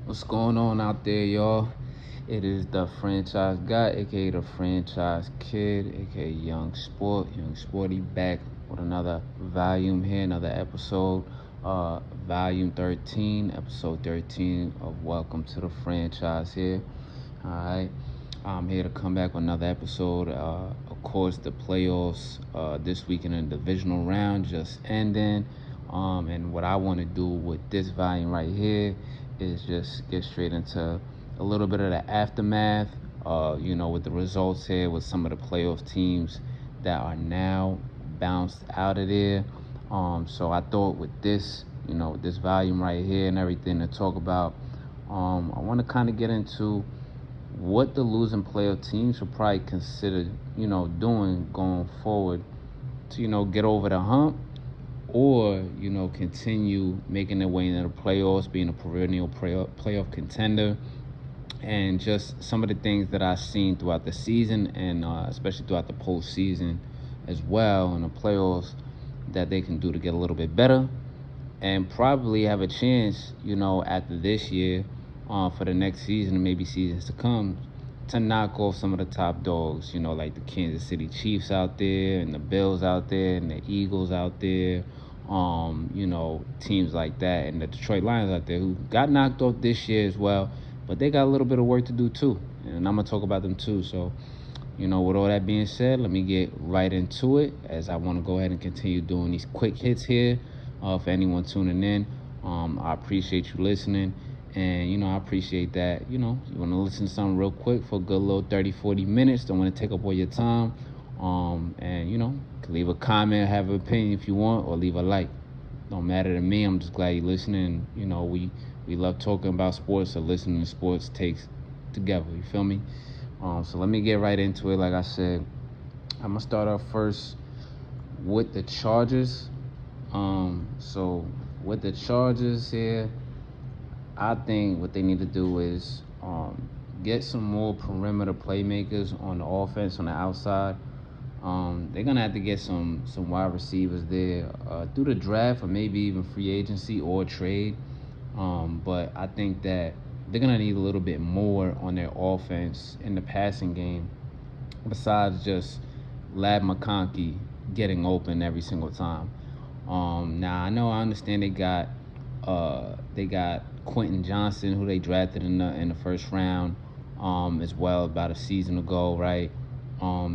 What's going on out there, y'all? It is the franchise guy, aka the franchise kid, aka Young Sporty, back with another volume here, another episode, volume 13, episode 13 of Welcome to the Franchise here. All right, I'm here to come back with another episode. Of course, the playoffs this week in the divisional round just ending. And what I want to do with this volume right here is just get straight into a little bit of the aftermath, with the results here with some of the playoff teams that are now bounced out of there. So I thought with this, with this volume right here and everything to talk about, I want to kind of get into what the losing playoff teams should probably consider, doing going forward to, get over the hump or continue making their way into the playoffs, being a perennial playoff contender, and just some of the things that I've seen throughout the season and especially throughout the postseason as well in the playoffs that they can do to get a little bit better and probably have a chance, after this year, for the next season and maybe seasons to come, to knock off some of the top dogs, like the Kansas City Chiefs out there and the Bills out there and the Eagles out there, teams like that, and the Detroit Lions out there who got knocked off this year as well, but they got a little bit of work to do too, and I'm gonna talk about them too. So, with all that being said, let me get right into it as I want to go ahead and continue doing these quick hits here. For anyone tuning in, I appreciate you listening. And, I appreciate that, you want to listen to something real quick for a good little 30, 40 minutes. Don't want to take up all your time. And, can leave a comment, have an opinion if you want, or leave a like. Don't matter to me. I'm just glad you're listening. We love talking about sports, so listening to sports takes together. You feel me? So let me get right into it. Like I said, I'm going to start off first with the Chargers. So with the Chargers here, I think what they need to do is get some more perimeter playmakers on the offense on the outside. They're gonna have to get some wide receivers there through the draft or maybe even free agency or trade. But I think that they're gonna need a little bit more on their offense in the passing game, besides just Lad McConkey getting open every single time. Now I understand they got Quentin Johnson, who they drafted in the first round, as well about a season ago, right?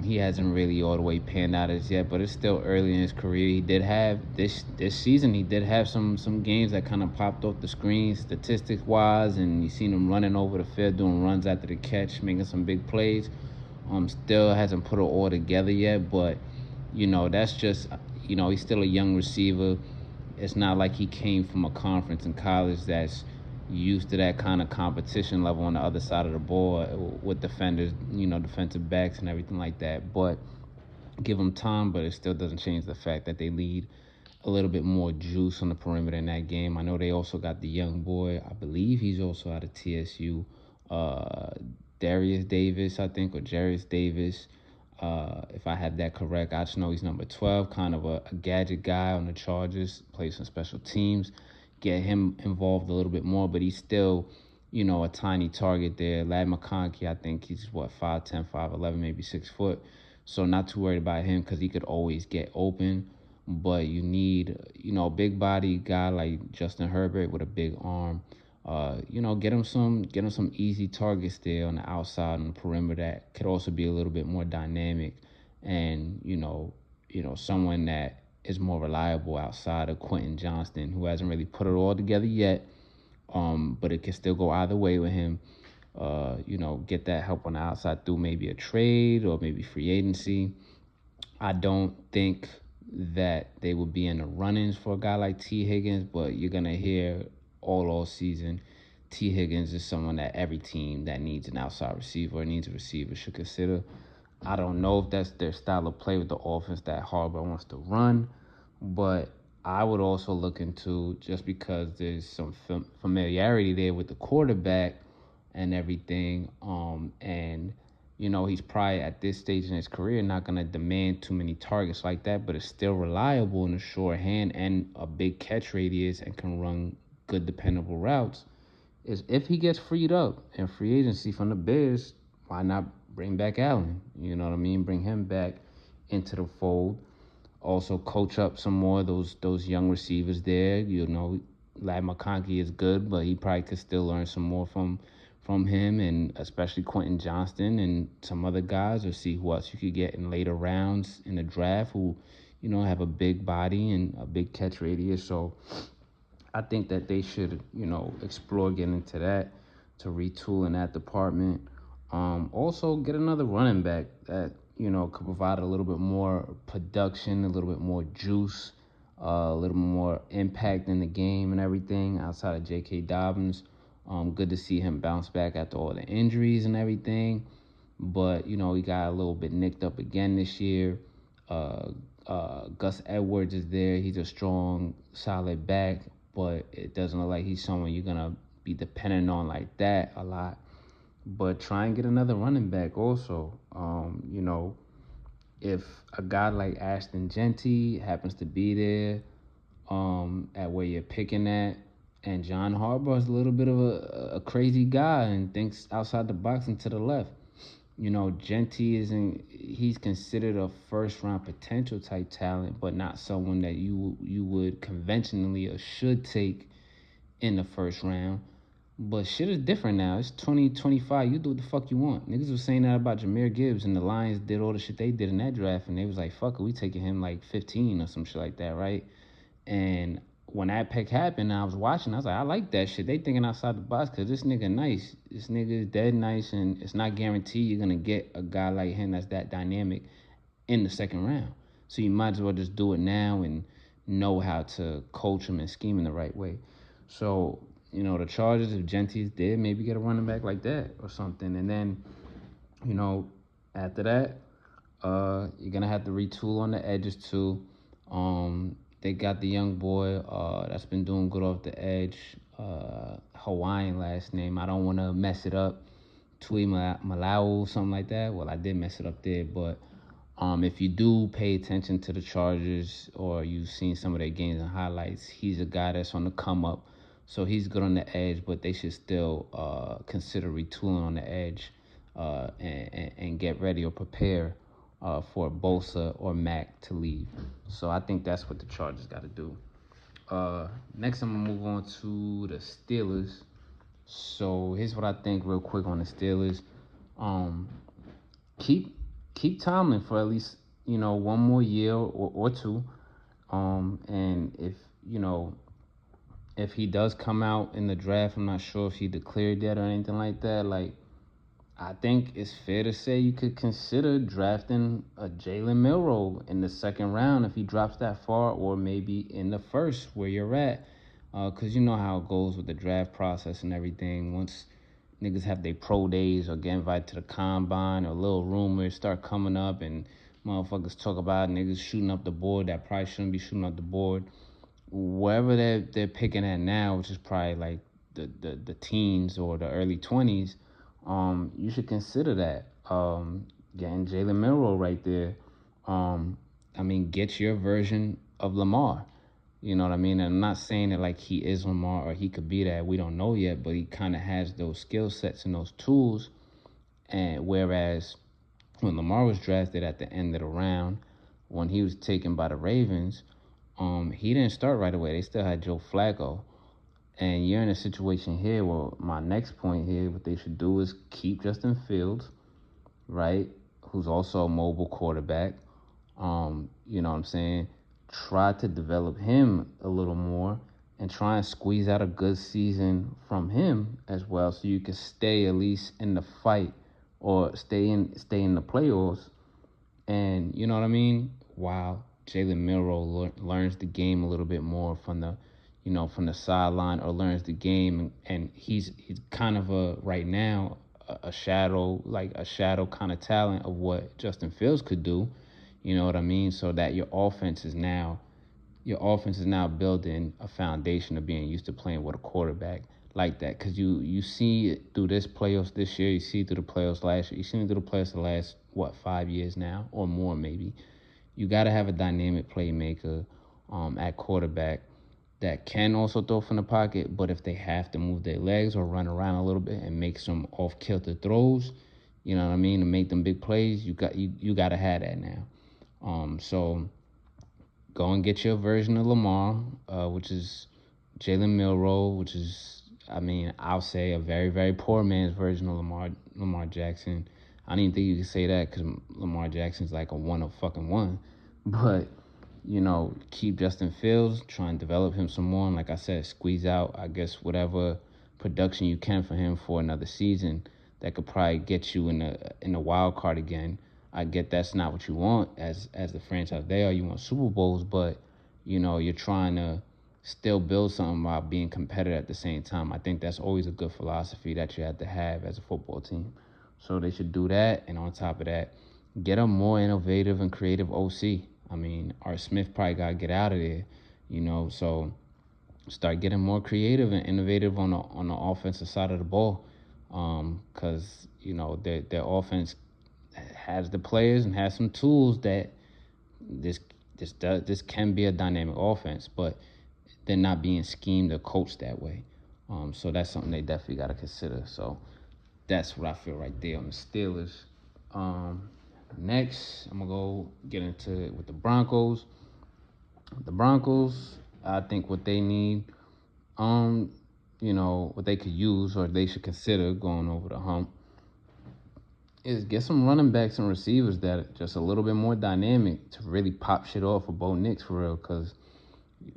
He hasn't really all the way panned out as yet, but it's still early in his career. He did have this season. He did have some games that kind of popped off the screen, statistics wise, and you seen him running over the field, doing runs after the catch, making some big plays. Still hasn't put it all together yet, but that's just he's still a young receiver. It's not like he came from a conference in college that's used to that kind of competition level on the other side of the ball with defenders, defensive backs and everything like that. But give them time, but it still doesn't change the fact that they need a little bit more juice on the perimeter in that game. I know they also got the young boy. I believe he's also out of TSU, Darius Davis, I think, or Jarius Davis. If I have that correct, I just know he's number 12, kind of a gadget guy on the Chargers, plays some special teams. Get him involved a little bit more, but he's still, a tiny target there. Lad McConkey, I think he's, 5'10", 5'11", maybe 6 foot. So not too worried about him because he could always get open. But you need, a big body guy like Justin Herbert with a big arm. Get him some easy targets there on the outside and the perimeter that could also be a little bit more dynamic, and someone that is more reliable outside of Quentin Johnston, who hasn't really put it all together yet. But it can still go either way with him. Get that help on the outside through maybe a trade or maybe free agency. I don't think that they would be in the run-ins for a guy like T. Higgins, but you're going to hear all season T. Higgins is someone that every team that needs an outside receiver or needs a receiver should consider. I don't know if that's their style of play with the offense that Harbaugh wants to run, but I would also look into, just because there's some familiarity there with the quarterback and everything, and he's probably at this stage in his career not going to demand too many targets like that, but is still reliable in a short hand and a big catch radius and can run good, dependable routes. is if he gets freed up in free agency from the Bears, why not bring back Allen? You know what I mean? Bring him back into the fold. Also coach up some more of those young receivers there. You know, Lad McConkey is good, but he probably could still learn some more from him, and especially Quentin Johnston and some other guys, or see who else you could get in later rounds in the draft who, you know, have a big body and a big catch radius. So I think that they should, you know, explore getting into that, to retool in that department. Also, get another running back that, you know, could provide a little bit more production, a little bit more juice, a little more impact in the game and everything outside of J.K. Dobbins. Good to see him bounce back after all the injuries and everything. But, you know, he got a little bit nicked up again this year. Gus Edwards is there. He's a strong, solid back, but it doesn't look like he's someone you're going to be dependent on like that a lot. But try and get another running back also. You know, if a guy like Ashton Genty happens to be there at where you're picking at, and John Harbaugh is a little bit of a crazy guy and thinks outside the box and to the left. You know, Genty he's considered a first round potential type talent, but not someone that you would conventionally or should take in the first round. But shit is different now. It's 2025. You do what the fuck you want. Niggas was saying that about Jahmyr Gibbs, and the Lions did all the shit they did in that draft, and they was like, fuck it, we taking him like 15 or some shit like that, right? And when that pick happened, I was watching. I was like, I like that shit. They thinking outside the box because this nigga nice. This nigga is dead nice, and it's not guaranteed you're gonna get a guy like him that's that dynamic in the second round. So you might as well just do it now and know how to coach him and scheme in the right way. So, you know, the Chargers, if Genty's there, maybe get a running back like that or something. And then, you know, after that, you're gonna have to retool on the edges too. They got the young boy that's been doing good off the edge. Hawaiian last name. I don't want to mess it up. Tui Malau, something like that. Well, I did mess it up there, but if you do pay attention to the Chargers or you've seen some of their games and highlights, he's a guy that's on the come up. So he's good on the edge, but they should still consider retooling on the edge and get ready or prepare for Bosa or Mac to leave. So I think that's what the Chargers got to do. Next, I'm going to move on to the Steelers. So here's what I think real quick on the Steelers. Keep Tomlin for at least, you know, one more year or two. And if, you know, if he does come out in the draft, I'm not sure if he declared that or anything like that. Like, I think it's fair to say you could consider drafting a Jalen Milroe in the second round if he drops that far, or maybe in the first where you're at. Because you know how it goes with the draft process and everything. Once niggas have their pro days or get invited to the combine, or little rumors start coming up and motherfuckers talk about niggas shooting up the board that probably shouldn't be shooting up the board. Wherever they're picking at now, which is probably like the teens or the early 20s, you should consider that. Getting Jalen Milroe right there. I mean, get your version of Lamar. You know what I mean? And I'm not saying that like he is Lamar or he could be that. We don't know yet, but he kind of has those skill sets and those tools. And whereas when Lamar was drafted at the end of the round, when he was taken by the Ravens, he didn't start right away. They still had Joe Flacco. And you're in a situation here where my next point here, what they should do is keep Justin Fields, right, who's also a mobile quarterback. You know what I'm saying? Try to develop him a little more and try and squeeze out a good season from him as well, so you can stay at least in the fight or stay in the playoffs. And you know what I mean? While Jalen Milroe learns the game a little bit more from the sideline, or learns the game, and he's kind of right now a shadow kind of talent of what Justin Fields could do. You know what I mean? So that your offense is now building a foundation of being used to playing with a quarterback like that. Because you see it through this playoffs this year, you see it through the playoffs last year, you see it through the playoffs the last 5 years now or more maybe. You got to have a dynamic playmaker at quarterback. that can also throw from the pocket, but if they have to move their legs or run around a little bit and make some off kilter throws, you know what I mean, to make them big plays, you gotta have that now. So go and get your version of Lamar, which is Jalen Milroe, which is, I mean, I'll say a very, very poor man's version of Lamar Jackson. I don't even think you can say that because Lamar Jackson's like a 1 of 1. But, keep Justin Fields, try and develop him some more. And like I said, squeeze out, I guess, whatever production you can for him for another season that could probably get you in the wild card again. I get that's not what you want as the franchise there. You want Super Bowls, but, you're trying to still build something while being competitive at the same time. I think that's always a good philosophy that you have to have as a football team. So they should do that, and on top of that, get a more innovative and creative OC. I mean, Art Smith probably got to get out of there, so start getting more creative and innovative on the offensive side of the ball, because, their offense has the players and has some tools that this can be a dynamic offense, but they're not being schemed or coached that way. So that's something they definitely got to consider. So that's what I feel right there on the Steelers. Next, I'm gonna go get into it with the Broncos. The Broncos, I think what they need, what they could use or they should consider going over the hump is get some running backs and receivers that are just a little bit more dynamic to really pop shit off for Bo Nix for real. Because,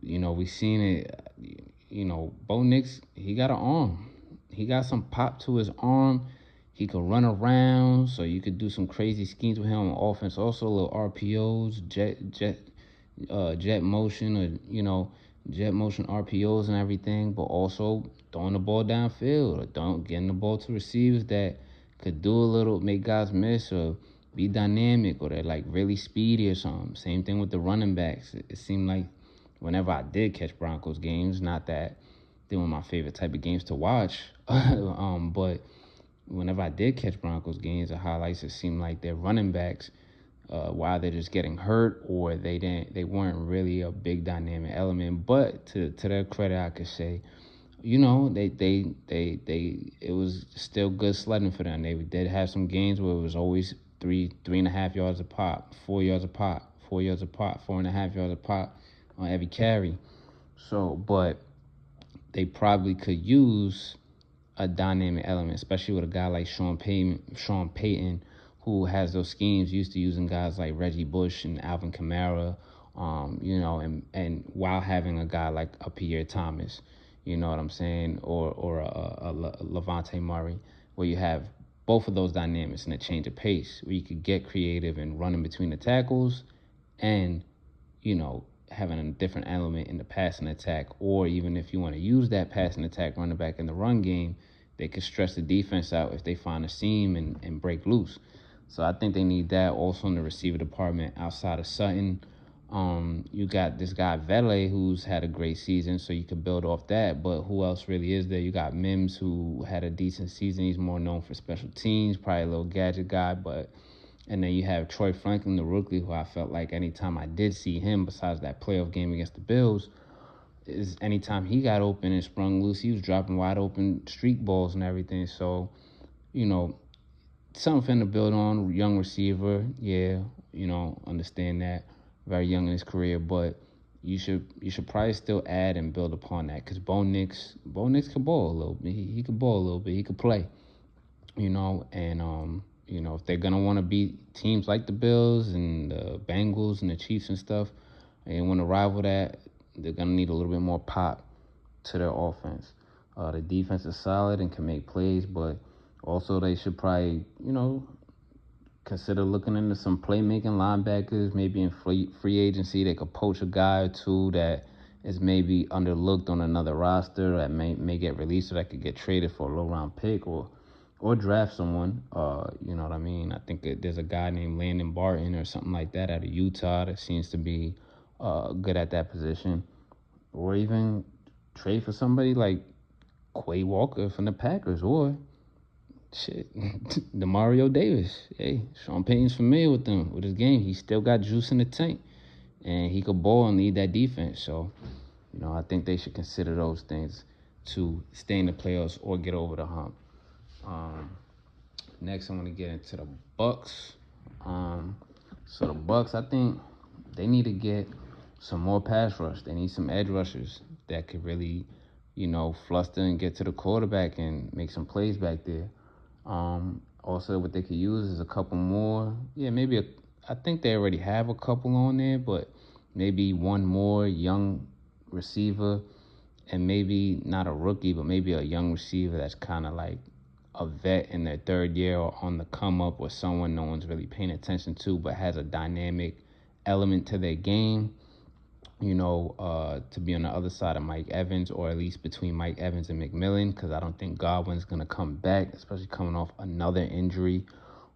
we seen it, Bo Nix, he got an arm. He got some pop to his arm. He could run around, so you could do some crazy schemes with him on offense. Also, little RPOs, jet motion, or, jet motion RPOs and everything, but also throwing the ball downfield or getting the ball to receivers that could do a little, make guys miss or be dynamic or they're like really speedy or something. Same thing with the running backs. It seemed like whenever I did catch Broncos games, not that they were my favorite type of games to watch, but whenever I did catch Broncos games, the highlights, it seemed like their running backs, while they're just getting hurt or they weren't really a big dynamic element. But to their credit, I could say, it was still good sledding for them. They did have some games where it was always 3.5 yards a pop, 4 yards a pop, 4 yards a pop, 4.5 yards a pop on every carry. So, but they probably could use a dynamic element, especially with a guy like Sean Payton, who has those schemes, used to using guys like Reggie Bush and Alvin Kamara, and while having a guy like a Pierre Thomas, you know what I'm saying, or a Levante Murray, where you have both of those dynamics and a change of pace, where you could get creative and running between the tackles and, having a different element in the passing attack, or even if you want to use that passing attack running back in the run game, they could stretch the defense out if they find a seam and break loose. So I think they need that also in the receiver department outside of Sutton. You got this guy Vele who's had a great season, so you could build off that. But who else really is there? You got Mims who had a decent season. He's more known for special teams, probably a little gadget guy. And then you have Troy Franklin, the rookie, who I felt like anytime I did see him, besides that playoff game against the Bills, is anytime he got open and sprung loose, he was dropping wide open streak balls and everything. So, something for him to build on. Young receiver, yeah, understand that. Very young in his career, but you should probably still add and build upon that, because Bo Nix could ball a little bit. He could ball a little bit. He could play, and if they're gonna want to beat teams like the Bills and the Bengals and the Chiefs and stuff, and want to rival that, they're gonna need a little bit more pop to their offense. The defense is solid and can make plays, but also they should probably, consider looking into some playmaking linebackers, maybe in free agency. They could poach a guy or two that is maybe underlooked on another roster that may get released, or that could get traded for a low-round pick or draft someone. You know what I mean? I think there's a guy named Landon Barton or something like that out of Utah that seems to be good at that position. Or even trade for somebody like Quay Walker from the Packers, or Demario Davis. Hey, Sean Payton's familiar with them, with his game. He still got juice in the tank, and he could ball and lead that defense. So I think they should consider those things to stay in the playoffs or get over the hump. Um, Next, I want to get into the Bucks. So the Bucks, I think they need to get some more pass rush. They need some edge rushers that could really, fluster and get to the quarterback and make some plays back there. Also, what they could use is a couple more. Yeah, I think they already have a couple on there, but maybe one more young receiver, and maybe not a rookie, but maybe a young receiver that's kind of like a vet in their third year or on the come up, or someone no one's really paying attention to, but has a dynamic element to their game. To be on the other side of Mike Evans, or at least between Mike Evans and McMillan, because I don't think Godwin's going to come back, especially coming off another injury.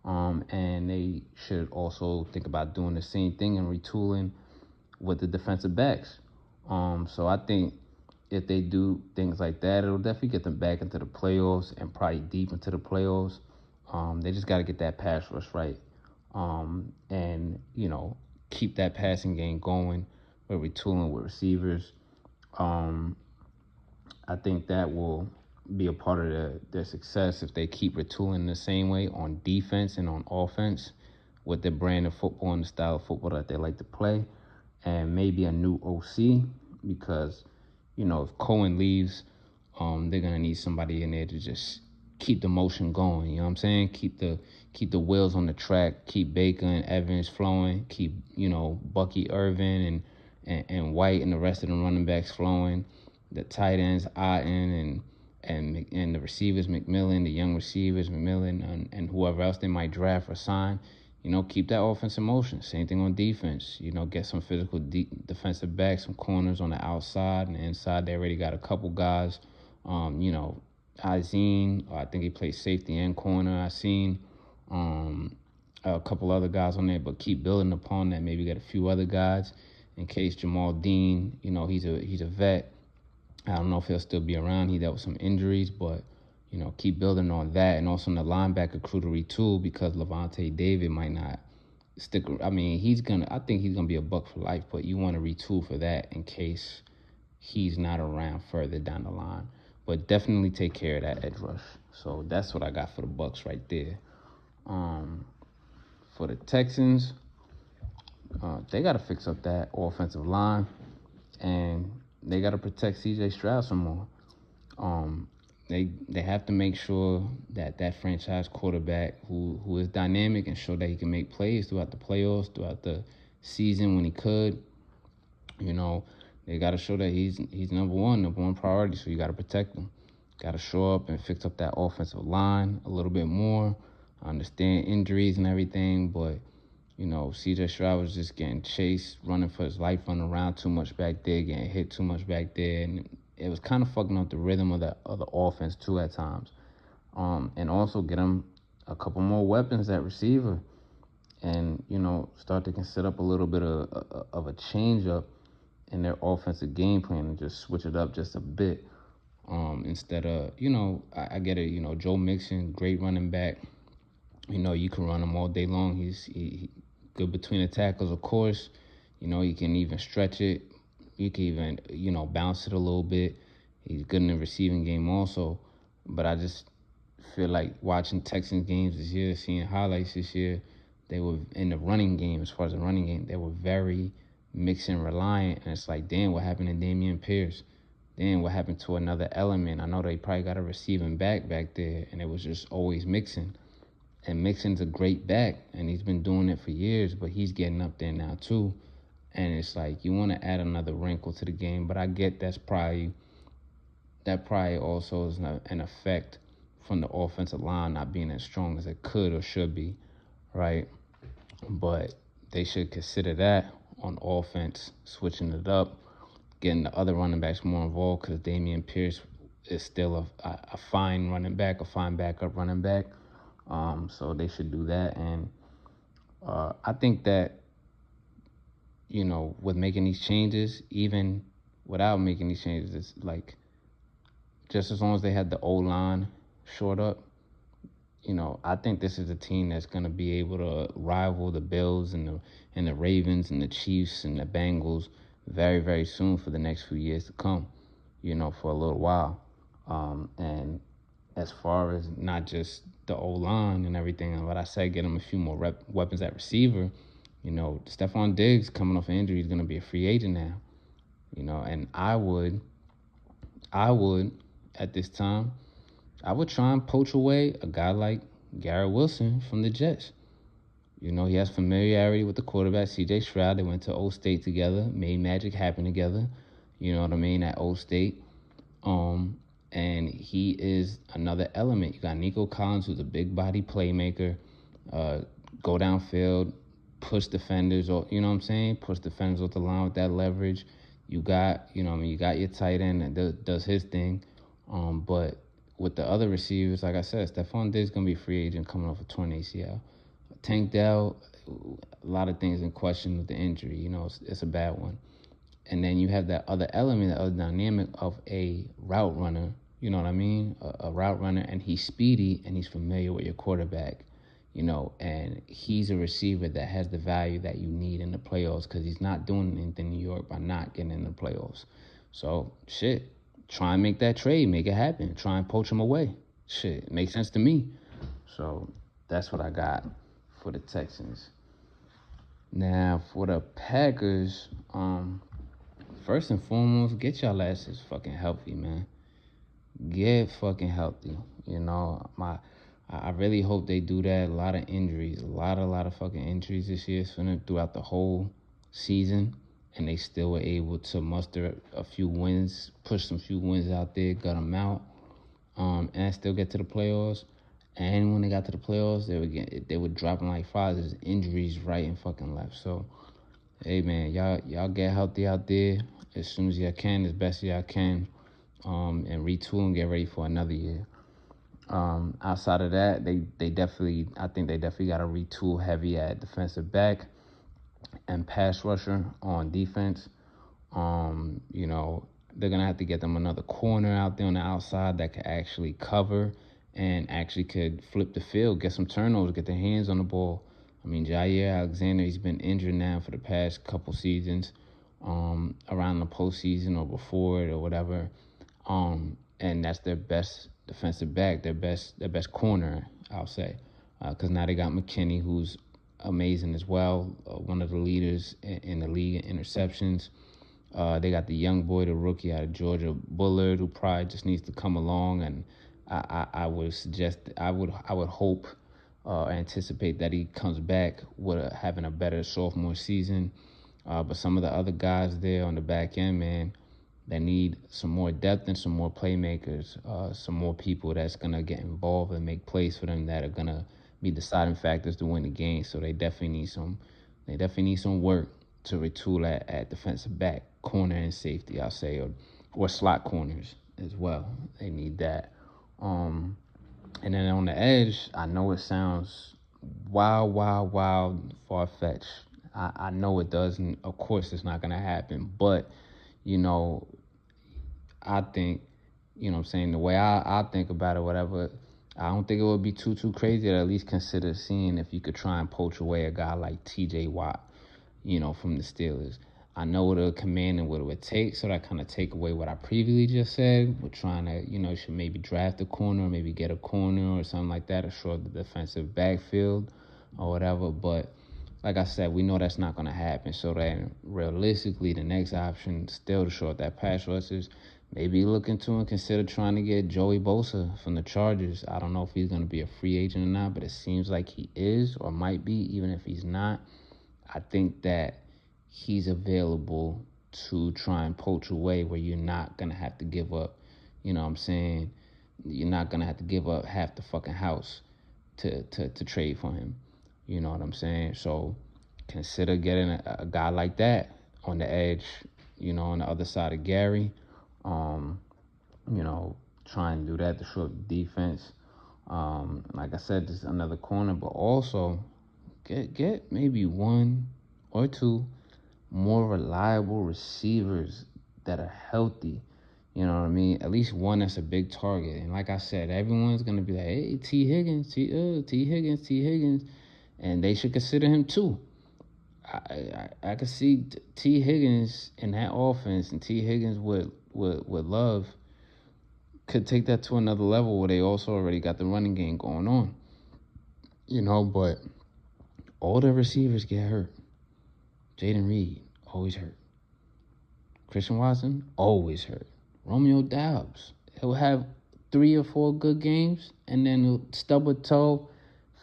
And they should also think about doing the same thing and retooling with the defensive backs. So I think if they do things like that, it'll definitely get them back into the playoffs and probably deep into the playoffs. They just got to get that pass rush right. And keep that passing game going. We're retooling with receivers. I think that will be a part of their success if they keep retooling the same way on defense and on offense with the brand of football and the style of football that they like to play. And maybe a new OC, because, if Cohen leaves, they're going to need somebody in there to just keep the motion going. You know what I'm saying? Keep the wheels on the track, keep Baker and Evans flowing, keep, Bucky Irvin and White and the rest of the running backs flowing, the tight ends, Otten and the receivers, McMillan, the young receivers, McMillan, and whoever else they might draft or sign. Keep that offense in motion. Same thing on defense. Get some physical defensive backs, some corners on the outside, and the inside they already got a couple guys. Azine, I think he plays safety and corner. I seen a couple other guys on there, but keep building upon that. Maybe get a few other guys in case Jamal Dean, he's a vet. I don't know if he'll still be around. He dealt with some injuries, but keep building on that. And also in the linebacker crew to retool, because Levante David might not stick. I mean, I think he's gonna be a Buck for life, but you want to retool for that in case he's not around further down the line. But definitely take care of that edge rush. So that's what I got for the Bucks right there. For the Texans, they got to fix up that offensive line, and they got to protect C.J. Stroud some more. They have to make sure that franchise quarterback who is dynamic and show that he can make plays throughout the playoffs, throughout the season when he could. They got to show that he's number one priority. So you got to protect him. Got to show up and fix up that offensive line a little bit more. I understand injuries and everything, but C.J. Stroud was just getting chased, running for his life, running around too much back there, getting hit too much back there, and it was kind of fucking up the rhythm of the offense too at times. And also get him a couple more weapons at receiver, and start to consider up a little bit of a change up in their offensive game plan and just switch it up just a bit. Instead of I get it. Joe Mixon, great running back. You can run him all day long. He good between the tackles, of course. He can even stretch it. You can even, bounce it a little bit. He's good in the receiving game also. But I just feel like watching Texans games this year, seeing highlights this year, they were in the running game, as far as the running game, they were very Mixon reliant. And it's like, damn, what happened to Dameon Pierce? Damn, what happened to another element? I know they probably got a receiving back there, and it was just always Mixon. And Mixon's a great back, and he's been doing it for years, but he's getting up there now too. And it's like, you want to add another wrinkle to the game, but I get that probably also is an effect from the offensive line not being as strong as it could or should be, right? But they should consider that on offense, switching it up, getting the other running backs more involved, because Dameon Pierce is still a fine running back, a fine backup running back. So they should do that. And I think that, with making these changes, even without making these changes, it's like, just as long as they had the O-line short up, I think this is a team that's going to be able to rival the Bills and the Ravens and the Chiefs and the Bengals very, very soon for the next few years to come, for a little while. And as far as not just the O-line and everything, and what I said, get him a few more weapons at receiver, Stephon Diggs coming off an injury is going to be a free agent now, and I would, at this time, I would try and poach away a guy like Garrett Wilson from the Jets. He has familiarity with the quarterback, C.J. Stroud. They went to Old State together, made magic happen together, at Old State. And he is another element. You got Nico Collins, who's a big body playmaker, go downfield, push defenders, or push defenders off the line with that leverage. You got, you got your tight end that does his thing. But with the other receivers, like I said, Stephon Diggs going to be a free agent coming off a torn ACL. Tank Dell, a lot of things in question with the injury. It's a bad one. And then you have that other element, the other dynamic of a route runner, you know what I mean? A route runner, and he's speedy, and he's familiar with your quarterback, and he's a receiver that has the value that you need in the playoffs because he's not doing anything in New York by not getting in the playoffs. So, try and make that trade, make it happen. Try and poach him away. It makes sense to me. So, that's what I got for the Texans. Now, for the Packers, first and foremost, get y'all asses fucking healthy, man. Get fucking healthy. I really hope they do that. A lot of injuries, a lot of fucking injuries this year throughout the whole season, and they still were able to muster a few wins, push some few wins out there, gut them out, and still get to the playoffs. And when they got to the playoffs, they were dropping like flies. There's injuries right and fucking left. So, hey man, y'all get healthy out there as soon as y'all can, as best as y'all can, and retool and get ready for another year. Outside of that, I think they definitely got to retool heavy at defensive back and pass rusher on defense. They're gonna have to get them another corner out there on the outside that could actually cover and actually could flip the field, get some turnovers, get their hands on the ball. Jair Alexander, he's been injured now for the past couple seasons, around the postseason or before it or whatever. And that's their best defensive back, their best corner, I'll say. Because now they got McKinney, who's amazing as well, one of the leaders in the league in interceptions. They got the young boy, the rookie out of Georgia, Bullard, who probably just needs to come along. And I would suggest, I would hope, anticipate that he comes back with having a better sophomore season. But some of the other guys there on the back end, man, they need some more depth and some more playmakers, some more people that's going to get involved and make plays for them that are going to be deciding factors to win the game. So they definitely need some work to retool at defensive back, corner, and safety, I'll say, or slot corners as well. They need that. And then on the edge, I know it sounds wild, far-fetched. I know it does, and of course it's not going to happen. But, I think, the way I think about it, whatever, I don't think it would be too crazy to at least consider seeing if you could try and poach away a guy like T.J. Watt, from the Steelers. I know what it would command and what it would take, so that kind of take away what I previously just said. We're trying to, should maybe draft a corner, or maybe get a corner or something like that, or shore the defensive backfield or whatever. But like I said, we know that's not going to happen. So then realistically, the next option still to short that pass rush is maybe look into and consider trying to get Joey Bosa from the Chargers. I don't know if he's going to be a free agent or not, but it seems like he is or might be. Even if he's not, I think that he's available to try and poach away where you're not going to have to give up, you're not going to have to give up half the fucking house to trade for him. You know what I'm saying? So consider getting a guy like that on the edge, on the other side of Gary. Try and do that to short the defense. Like I said, just another corner, but also get maybe one or two more reliable receivers that are healthy. You know what I mean? At least one that's a big target. And like I said, everyone's going to be like, hey, T. Higgins. And they should consider him too. I could see T. Higgins in that offense, and T. Higgins with Love could take that to another level where they also already got the running game going on. But all the receivers get hurt. Jaden Reed, always hurt. Christian Watson, always hurt. Romeo Doubs, he'll have 3 or 4 good games, and then he'll stub a toe,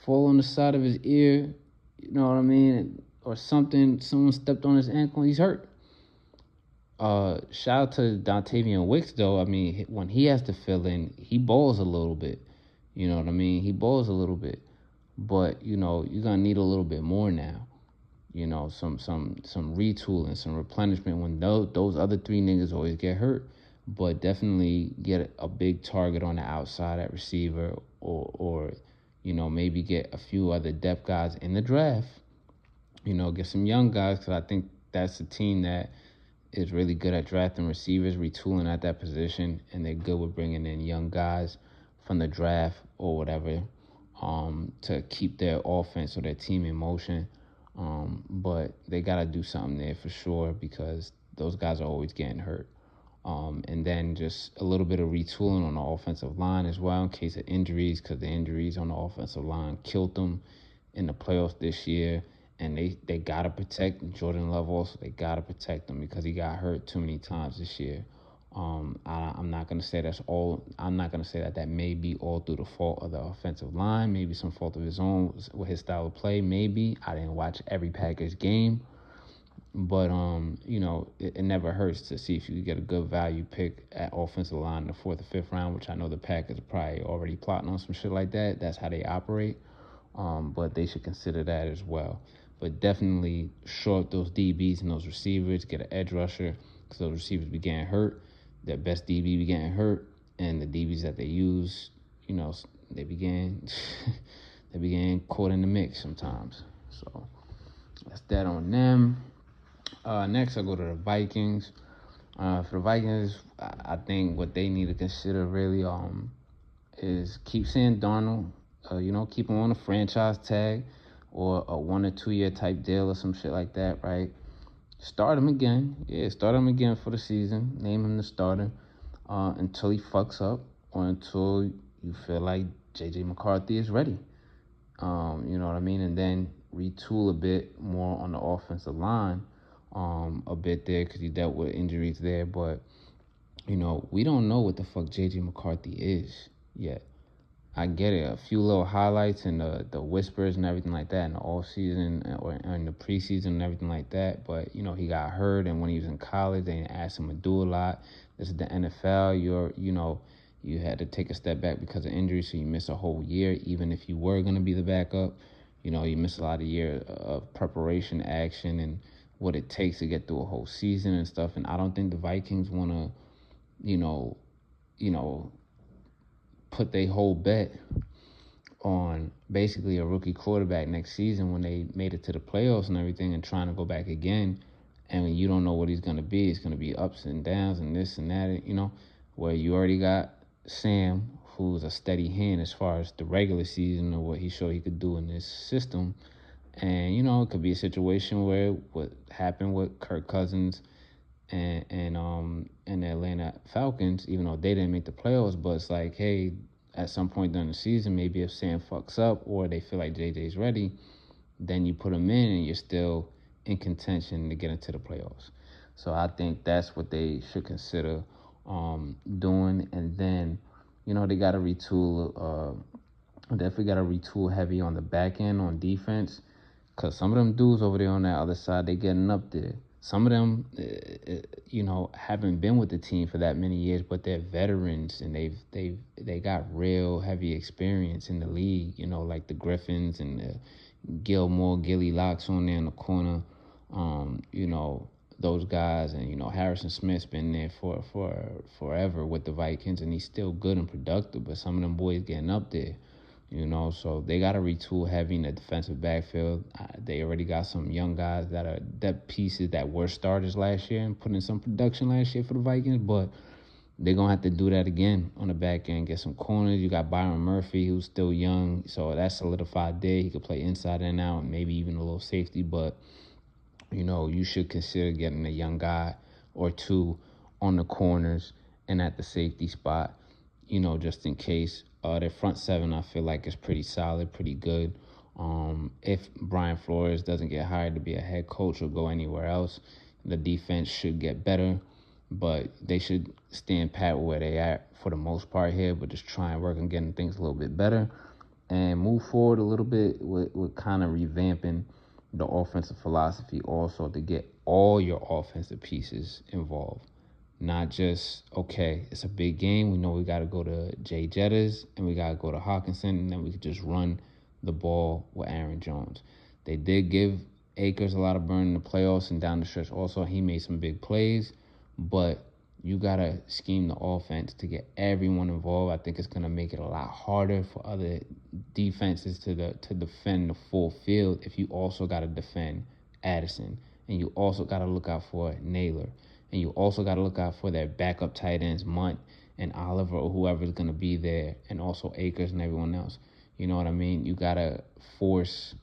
fall on the side of his ear, you know what I mean, or something, someone stepped on his ankle, he's hurt. Shout out to Dontavian Wicks, though. I mean, when he has to fill in, he balls a little bit. You know what I mean? He balls a little bit. But, you're going to need a little bit more now. Some retooling, some replenishment when those other 3 niggas always get hurt. But definitely get a big target on the outside at receiver or maybe get a few other depth guys in the draft. Get some young guys, because I think that's a team that is really good at drafting receivers, retooling at that position, and they're good with bringing in young guys from the draft or whatever to keep their offense or their team in motion. But they got to do something there for sure, because those guys are always getting hurt. And then just a little bit of retooling on the offensive line as well in case of injuries, because the injuries on the offensive line killed them in the playoffs this year. And they got to protect Jordan Love also. They got to protect him because he got hurt too many times this year. I'm not going to say that's all. I'm not going to say that may be all through the fault of the offensive line. Maybe some fault of his own with his style of play. Maybe. I didn't watch every Packers game. But, it never hurts to see if you get a good value pick at offensive line in the 4th or 5th round, which I know the Packers are probably already plotting on some shit like that. That's how they operate. But they should consider that as well. But definitely short those DBs and those receivers, get an edge rusher, because those receivers be getting hurt. Their best DB be getting hurt, and the DBs that they use, they began caught in the mix sometimes. So that's that on them. Next, I'll go to the Vikings. For the Vikings, I think what they need to consider really is keep Sam Darnold. Keep him on a franchise tag or a 1 or 2 year type deal or some shit like that, right? Start him again. Yeah, start him again for the season. Name him the starter until he fucks up or until you feel like J.J. McCarthy is ready. You know what I mean? And then retool a bit more on the offensive line a bit there, because he dealt with injuries there. But, we don't know what the fuck J.J. McCarthy is yet. I get it, a few little highlights and the whispers and everything like that in the offseason or in the preseason and everything like that. But, he got hurt, and when he was in college, they didn't ask him to do a lot. This is the NFL. You had to take a step back because of injury, so you miss a whole year, even if you were going to be the backup. You miss a lot of years of preparation, action, and what it takes to get through a whole season and stuff. And I don't think the Vikings want to, put their whole bet on basically a rookie quarterback next season when they made it to the playoffs and everything, and trying to go back again. And you don't know what he's going to be. It's going to be ups and downs and this and that, where you already got Sam, who's a steady hand as far as the regular season or what he showed he could do in this system. And, it could be a situation where what happened with Kirk Cousins and the Atlanta Falcons, even though they didn't make the playoffs, but it's like, hey, at some point during the season, maybe if Sam fucks up or they feel like JJ's ready, then you put him in and you're still in contention to get into the playoffs. So I think that's what they should consider doing. And then, they got to retool. Definitely got to retool heavy on the back end on defense, because some of them dudes over there on that other side, they getting up there. Some of them, haven't been with the team for that many years, but they're veterans and they got real heavy experience in the league. Like the Griffins and the Gilly Locks on there in the corner. Those guys, and Harrison Smith's been there for forever with the Vikings, and he's still good and productive. But some of them boys getting up there. So they got to retool heavy in the defensive backfield. They already got some young guys that are depth pieces that were starters last year and put in some production last year for the Vikings, but they're going to have to do that again on the back end, get some corners. You got Byron Murphy, who's still young, so that's solidified there. He could play inside and out, maybe even a little safety, but you should consider getting a young guy or two on the corners and at the safety spot, just in case. Their front seven, I feel like, is pretty solid, pretty good. If Brian Flores doesn't get hired to be a head coach or go anywhere else, the defense should get better, but they should stand pat where they at for the most part here, but just try and work on getting things a little bit better and move forward a little bit with kind of revamping the offensive philosophy also to get all your offensive pieces involved. Not just, okay, it's a big game. We know we got to go to Jay Jettas and we got to go to Hawkinson, and then we could just run the ball with Aaron Jones. They did give Akers a lot of burn in the playoffs and down the stretch also. He made some big plays, but you got to scheme the offense to get everyone involved. I think it's going to make it a lot harder for other defenses to defend the full field if you also got to defend Addison. And you also got to look out for Naylor. And you also got to look out for their backup tight ends, Munt and Oliver, or whoever's going to be there, and also Akers and everyone else. You know what I mean? You got to force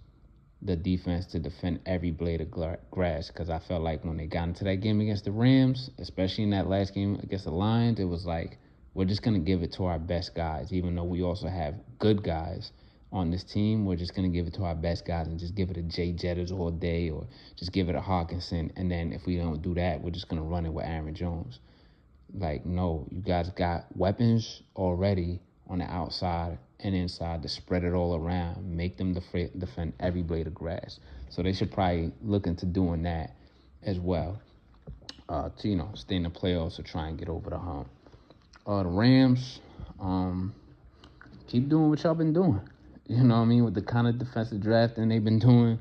the defense to defend every blade of grass, because I felt like when they got into that game against the Rams, especially in that last game against the Lions, it was like, we're just going to give it to our best guys. Even though we also have good guys on this team, we're just going to give it to our best guys and just give it to Jay Jettas all day, or just give it to Hawkinson. And then if we don't do that, we're just going to run it with Aaron Jones. Like, no, you guys got weapons already on the outside and inside to spread it all around, make them defend every blade of grass. So they should probably look into doing that as well to, stay in the playoffs or try and get over the hump. The Rams, keep doing what y'all been doing. You know what I mean? With the kind of defensive drafting they've been doing,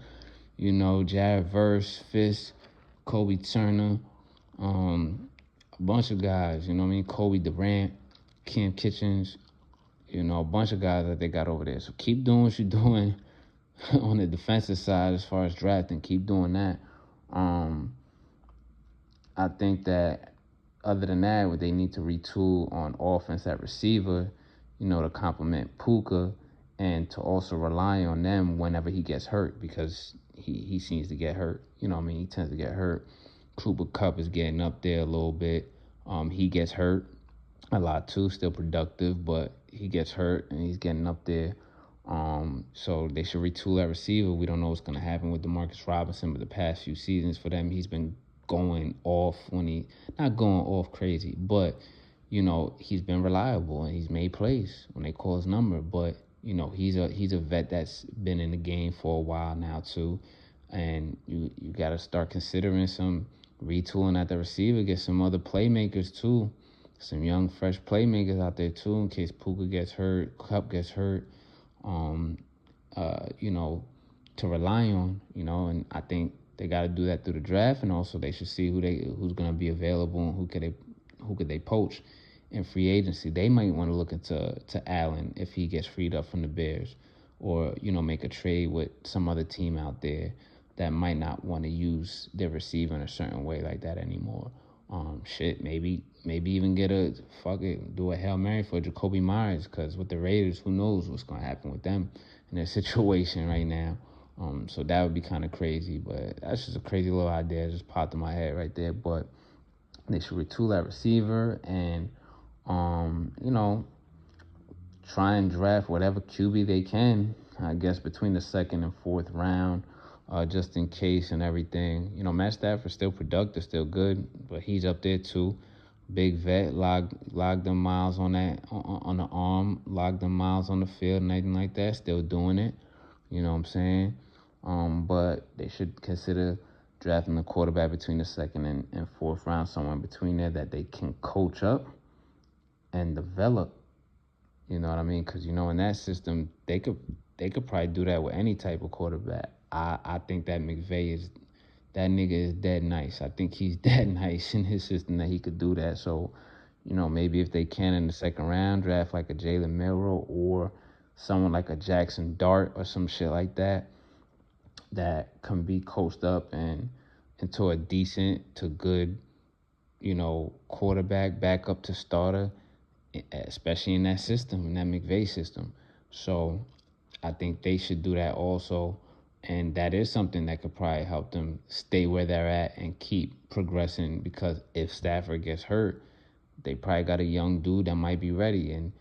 Jared Verse, Fisk, Kobe Turner, a bunch of guys, Kobe Durant, Cam Kitchens, a bunch of guys that they got over there. So keep doing what you're doing on the defensive side as far as drafting. Keep doing that. I think that other than that, what they need to retool on offense at receiver, to complement Puka and to also rely on them whenever he gets hurt, because he seems to get hurt. He tends to get hurt. Cooper Kupp is getting up there a little bit. He gets hurt a lot too, still productive, but he gets hurt and he's getting up there. So they should retool that receiver. We don't know what's going to happen with Demarcus Robinson, but the past few seasons for them, he's been going off not going off crazy, but, he's been reliable and he's made plays when they call his number. But, he's a vet that's been in the game for a while now too. And you got to start considering some retooling at the receiver, get some other playmakers too. Some young, fresh playmakers out there, too, in case Puka gets hurt, Kupp gets hurt, to rely on, and I think they got to do that through the draft, and also they should see who's going to be available and who could they poach in free agency. They might want to look into Allen if he gets freed up from the Bears, or, make a trade with some other team out there that might not want to use their receiver in a certain way like that anymore. Maybe even do a Hail Mary for Jacoby Myers, because with the Raiders, who knows what's going to happen with them in their situation right now. So that would be kind of crazy, but that's just a crazy little idea that just popped in my head right there. But they should retool that receiver and, try and draft whatever QB they can, I guess, between the second and fourth round. Just in case and everything. Matt Stafford's still productive, still good, but he's up there too. Big vet, logged them miles on the arm, logged them miles on the field and anything like that, still doing it. You know what I'm saying? But they should consider drafting a quarterback between the second and fourth round, somewhere in between there that they can coach up and develop. You know what I mean? Because, in that system, they could probably do that with any type of quarterback. I think that that nigga is dead nice. I think he's dead nice in his system that he could do that. So, maybe if they can in the second round, draft like a Jalen Milroe or someone like a Jackson Dart or some shit like that can be coached up and into a decent to good, quarterback, backup to starter, especially in that system, in that McVay system. So I think they should do that also. And that is something that could probably help them stay where they're at and keep progressing, because if Stafford gets hurt, they probably got a young dude that might be ready. And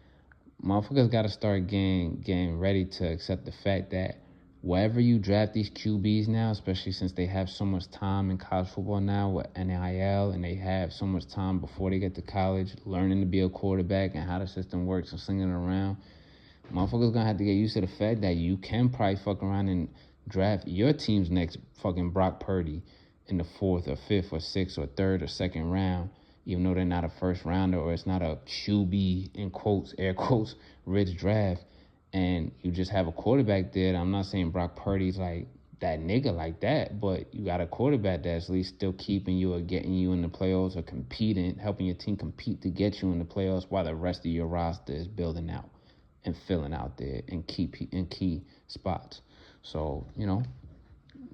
motherfuckers got to start getting ready to accept the fact that wherever you draft these QBs now, especially since they have so much time in college football now with NIL, and they have so much time before they get to college learning to be a quarterback and how the system works and slinging it around, motherfuckers gonna have to get used to the fact that you can probably fuck around and draft your team's next fucking Brock Purdy in the 4th or 5th or 6th or 3rd or 2nd round, even though they're not a first rounder or it's not a QB, in quotes, air quotes, rich draft. And you just have a quarterback there. I'm not saying Brock Purdy's like that nigga like that, but you got a quarterback that's at least still keeping you or getting you in the playoffs or competing, helping your team compete to get you in the playoffs while the rest of your roster is building out and filling out there in key spots. So, you know,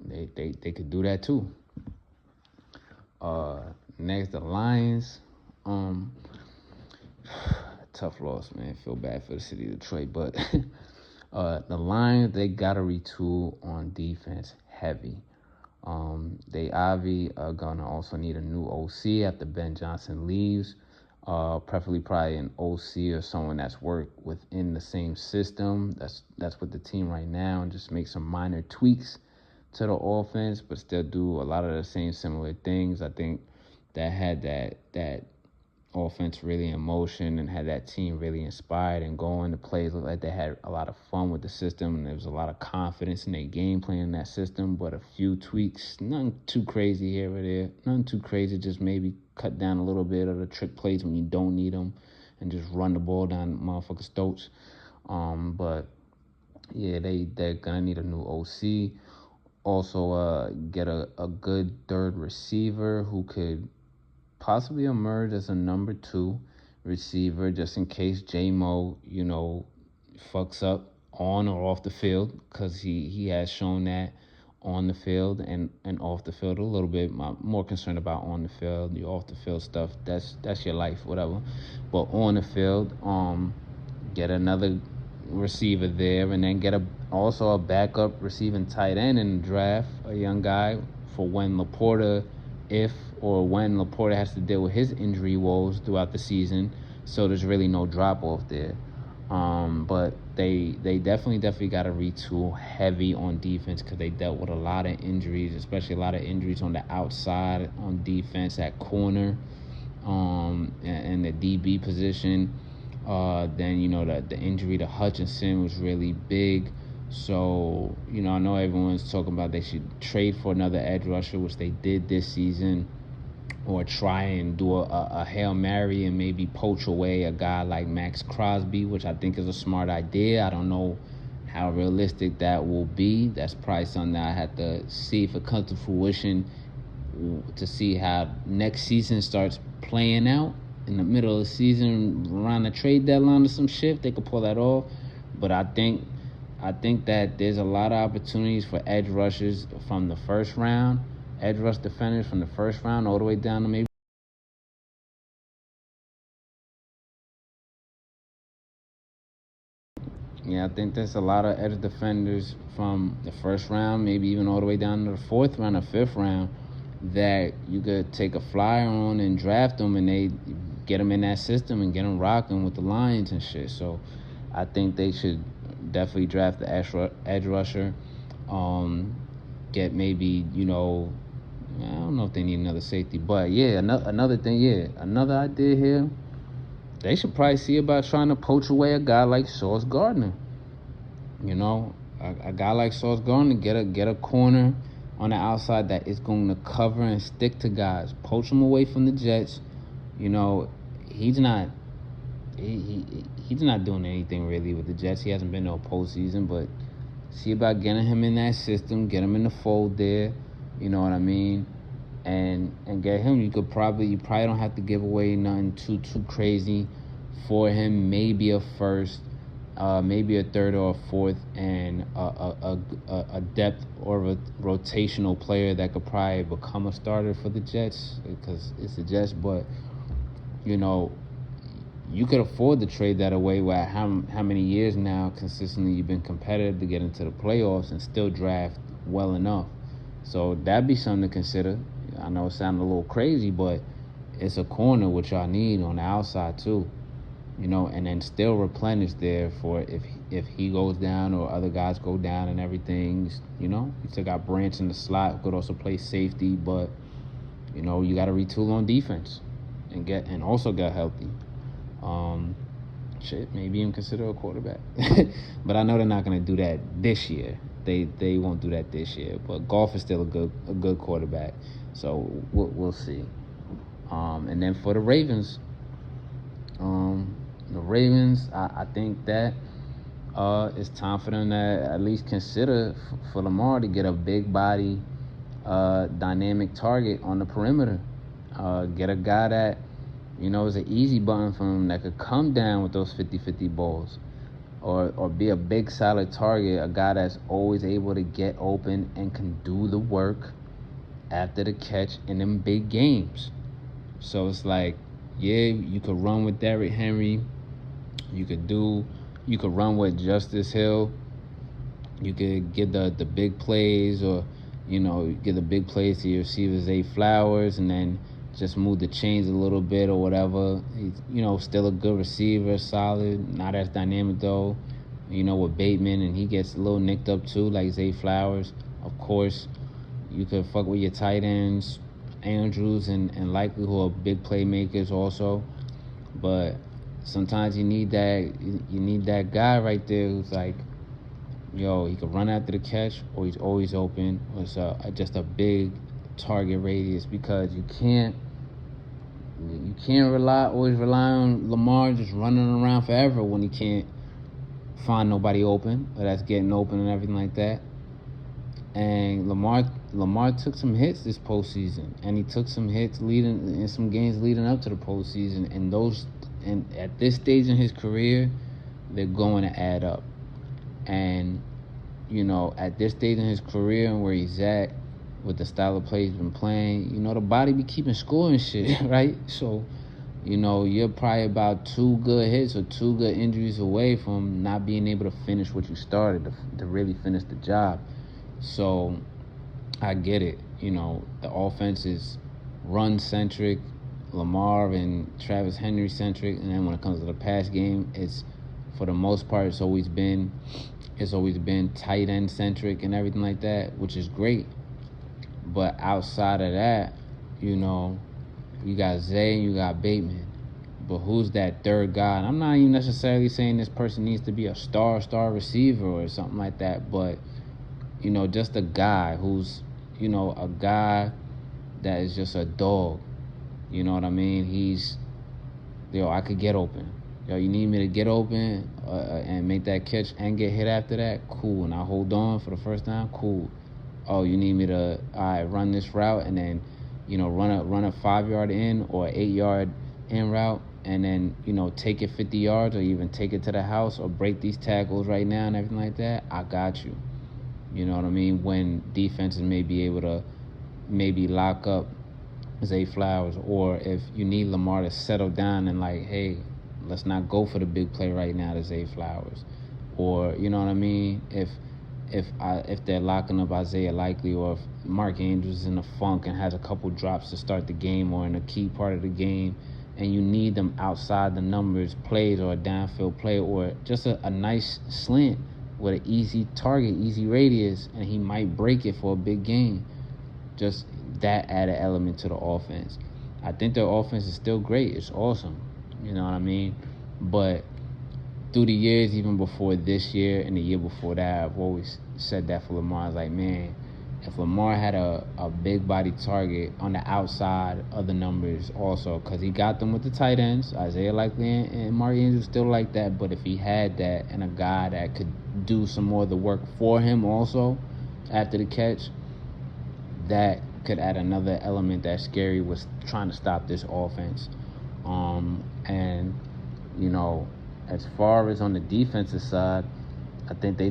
they could do that too. Next, the Lions. Tough loss, man. Feel bad for the city of Detroit, but the Lions, they gotta retool on defense heavy. They obviously are gonna also need a new OC after Ben Johnson leaves. Preferably probably an OC or someone that's worked within the same system that's with the team right now, and just make some minor tweaks to the offense, but still do a lot of the same similar things. I think that had that offense really in motion and had that team really inspired and going. The plays looked like they had a lot of fun with the system, and there was a lot of confidence in their game plan in that system, but a few tweaks, nothing too crazy here or there, nothing too crazy, just maybe cut down a little bit of the trick plays when you don't need them and just run the ball down motherfuckers' throats. But yeah, they're gonna need a new OC. Also, get a good third receiver who could possibly emerge as a number 2 receiver, just in case J-Mo, fucks up on or off the field, because he has shown that on the field and off the field a little bit. I'm more concerned about on the field. The off the field stuff, that's your life, whatever. But on the field, get another receiver there, and then get also a backup receiving tight end in the draft, a young guy for when when Laporta has to deal with his injury woes throughout the season, so there's really no drop off there. But they definitely got to retool heavy on defense, because they dealt with a lot of injuries, especially a lot of injuries on the outside on defense at corner, and the DB position. Then the injury to Hutchinson was really big. So, I know everyone's talking about they should trade for another edge rusher, which they did this season, or try and do a Hail Mary and maybe poach away a guy like Max Crosby, which I think is a smart idea. I don't know how realistic that will be. That's probably something that I have to see if it comes to fruition, to see how next season starts playing out. In the middle of the season, around the trade deadline or some shit, they could pull that off. But I think that there's a lot of opportunities for edge rushers from the first round, edge rush defenders from the first round all the way down to maybe. Yeah, I think there's a lot of edge defenders from the first round, maybe even all the way down to the 4th round or 5th round, that you could take a flyer on and draft them, and they get them in that system and get them rocking with the Lions and shit. So I think they should definitely draft the edge rusher. Get maybe, I don't know if they need another safety, but yeah, another thing, another idea here. They should probably see about trying to poach away a guy like Sauce Gardner. A guy like Sauce Gardner, get a corner on the outside that is going to cover and stick to guys. Poach him away from the Jets. He's not doing anything really with the Jets. He hasn't been to a postseason, but see about getting him in that system, get him in the fold there. You know what I mean? And get him. You probably don't have to give away nothing too crazy for him. Maybe a first, maybe a 3rd or a 4th, and a depth or a rotational player that could probably become a starter for the Jets, because it's the Jets. But you could afford to trade that away. Where how many years now consistently you've been competitive to get into the playoffs and still draft well enough. So that'd be something to consider. I know it sounds a little crazy, but it's a corner which y'all need on the outside too. And then still replenish there for if he goes down or other guys go down and everything. You still got Branch in the slot who could also play safety, but you got to retool on defense and also get healthy. Maybe even consider a quarterback. But I know they're not going to do that this year. They won't do that this year. But Goff is still a good quarterback, so we'll see. And then for the Ravens, I think that it's time for them to at least consider for Lamar to get a big body, dynamic target on the perimeter. Get a guy that, is an easy button for him that could come down with those 50-50 balls. Or be a big solid target, a guy that's always able to get open and can do the work after the catch in them big games. So it's like, yeah, you could run with Derrick Henry. You could run with Justice Hill. You could get the big plays, or get the big plays to your receiver Zay Flowers, and then just move the chains a little bit or whatever. He's still a good receiver, solid, not as dynamic though. With Bateman, and he gets a little nicked up too, like Zay Flowers. Of course, you could fuck with your tight ends, Andrews and Likely, who are big playmakers also. But sometimes you need that guy right there who's like, he could run after the catch, or he's always open, or it's just a big target radius, because you can't always rely on Lamar just running around forever when he can't find nobody open, or that's getting open and everything like that. And Lamar took some hits this postseason, and he took some hits in some games leading up to the postseason, and at this stage in his career, they're going to add up. And at this stage in his career and where he's at, with the style of play he's been playing, the body be keeping score and shit, right? So, you're probably about 2 good hits or 2 good injuries away from not being able to finish what you started, to really finish the job. So, I get it. The offense is run-centric, Lamar and Travis Henry-centric, and then when it comes to the pass game, it's, for the most part, it's always been tight end-centric and everything like that, which is great. But outside of that, you got Zay and you got Bateman. But who's that third guy? And I'm not even necessarily saying this person needs to be a star receiver or something like that. But, just a guy who's, a guy that is just a dog. You know what I mean? He's, I could get open. You need me to get open and make that catch and get hit after that? Cool. And I hold on for the first time? Cool. Oh, you need me to run this route and then, run a 5-yard in or 8-yard in route, and then, take it 50 yards or even take it to the house or break these tackles right now and everything like that? I got you. You know what I mean? When defenses may be able to maybe lock up Zay Flowers, or if you need Lamar to settle down and like, hey, let's not go for the big play right now to Zay Flowers. Or, you know what I mean? If they're locking up Isaiah Likely, or if Mark Andrews is in a funk and has a couple drops to start the game or in a key part of the game, and you need them outside the numbers plays or a downfield play or just a nice slant with an easy target, easy radius, and he might break it for a big game. Just that added element to the offense. I think their offense is still great. It's awesome. You know what I mean? But through the years, even before this year and the year before that, I've always said that for Lamar. I was like, man, if Lamar had a big body target on the outside of the numbers also, because he got them with the tight ends, Isaiah Likely and Mark Andrews still like that, but if he had that and a guy that could do some more of the work for him also after the catch, that could add another element that Scary was trying to stop this offense. And, as far as on the defensive side, I think they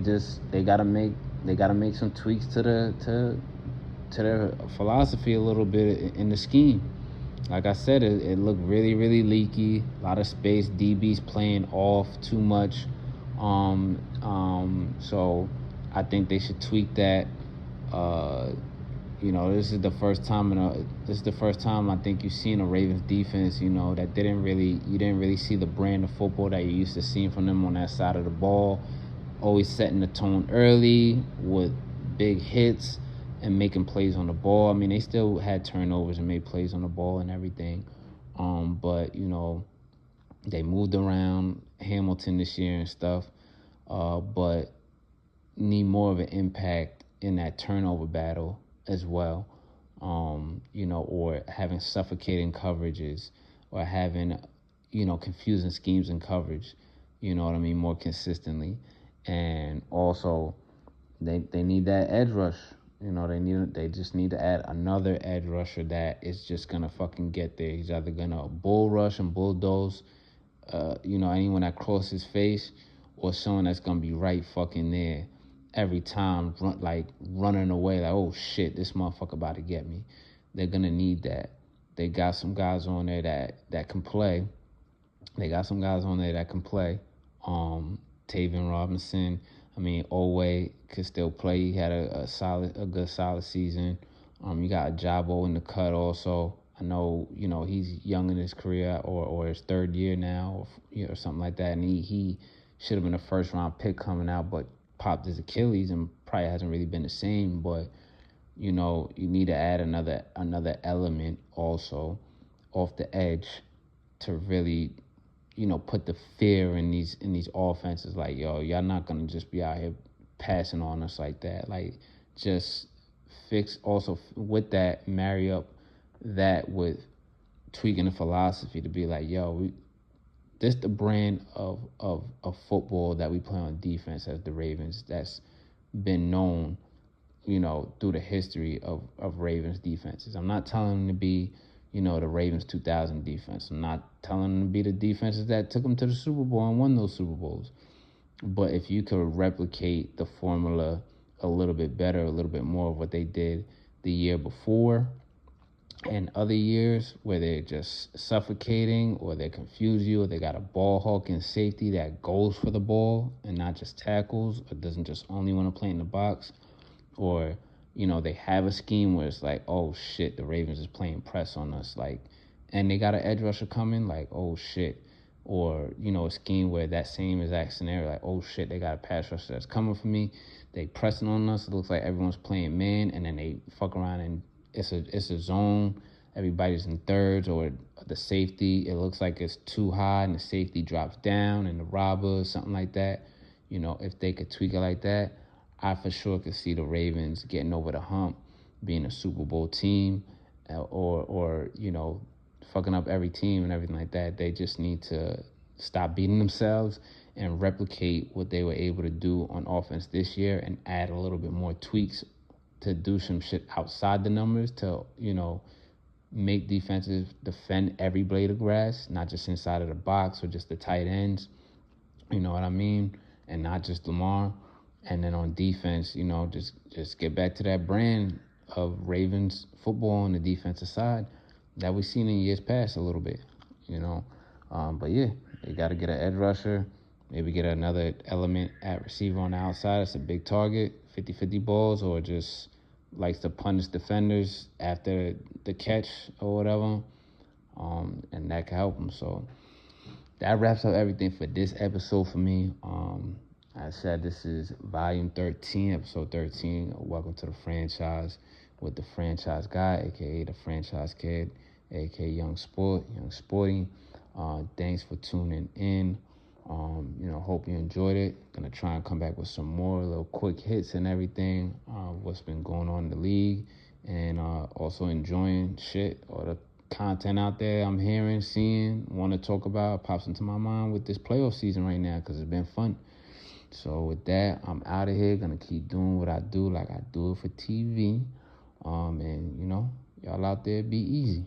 gotta make some tweaks to their philosophy a little bit in the scheme. Like I said, it looked really, really leaky. A lot of space. DBs playing off too much. So I think they should tweak that. Uh, this is the first time I think you've seen a Ravens defense, that you didn't really see the brand of football that you used to seeing from them on that side of the ball. Always setting the tone early with big hits and making plays on the ball. I mean, they still had turnovers and made plays on the ball and everything. But they moved around Hamilton this year and stuff. But need more of an impact in that turnover battle as well. Or having suffocating coverages, or having, confusing schemes in coverage, more consistently. And also, they need that edge rush. They just need to add another edge rusher that is just gonna fucking get there. He's either gonna bull rush and bulldoze, anyone that crosses his face, or someone that's gonna be right fucking there every time, running away, like, oh shit, this motherfucker about to get me. They're gonna need that. They got some guys on there that can play. Taven Robinson. I mean, Owe could still play. He had a good solid season. You got Jabo in the cut also. I know, he's young in his career, or his third year now, or something like that. And he should have been a first round pick coming out, but popped his Achilles and probably hasn't really been the same. But you need to add another element also off the edge to really, put the fear in these offenses. Like, yo, y'all not gonna just be out here passing on us like that. Like, just fix also with that, marry up that with tweaking the philosophy to be like, yo, this the brand of football that we play on defense as the Ravens. That's been known, through the history of Ravens defenses. I'm not telling them to be, the Ravens 2000 defense. I'm not telling them to be the defenses that took them to the Super Bowl and won those Super Bowls. But if you could replicate the formula a little bit better, a little bit more of what they did the year before and other years, where they're just suffocating, or they confuse you, or they got a ball hawking safety that goes for the ball and not just tackles, or doesn't just only want to play in the box, or they have a scheme where it's like, oh shit, the Ravens is playing press on us, like, and they got an edge rusher coming, like, oh shit. Or a scheme where that same exact scenario, like, oh shit, they got a pass rusher that's coming for me, they pressing on us, it looks like everyone's playing man, and then they fuck around and it's a zone, everybody's in thirds, or the safety, it looks like it's too high and the safety drops down and the robber or something like that. If they could tweak it like that, I for sure could see the Ravens getting over the hump, being a Super Bowl team, or fucking up every team and everything like that. They just need to stop beating themselves and replicate what they were able to do on offense this year, and add a little bit more tweaks to do some shit outside the numbers to, make defenses defend every blade of grass, not just inside of the box or just the tight ends. You know what I mean? And not just Lamar. And then on defense, just get back to that brand of Ravens football on the defensive side that we've seen in years past a little bit, But yeah, they got to get an edge rusher, maybe get another element at receiver on the outside. It's a big target, 50-50 balls, or just likes to punish defenders after the catch or whatever, and that can help them. So that wraps up everything for this episode for me. I said this is volume 13, episode 13. Welcome to the franchise with the franchise guy, aka the franchise kid, aka Young Sporty. Thanks for tuning in. Hope you enjoyed it. Gonna try and come back with some more little quick hits and everything. What's been going on in the league, and also enjoying shit or the content out there I'm hearing, seeing, want to talk about, pops into my mind with this playoff season right now, because it's been fun. So with that, I'm out of here. Gonna keep doing what I do, like I do it for TV. And y'all out there, be easy.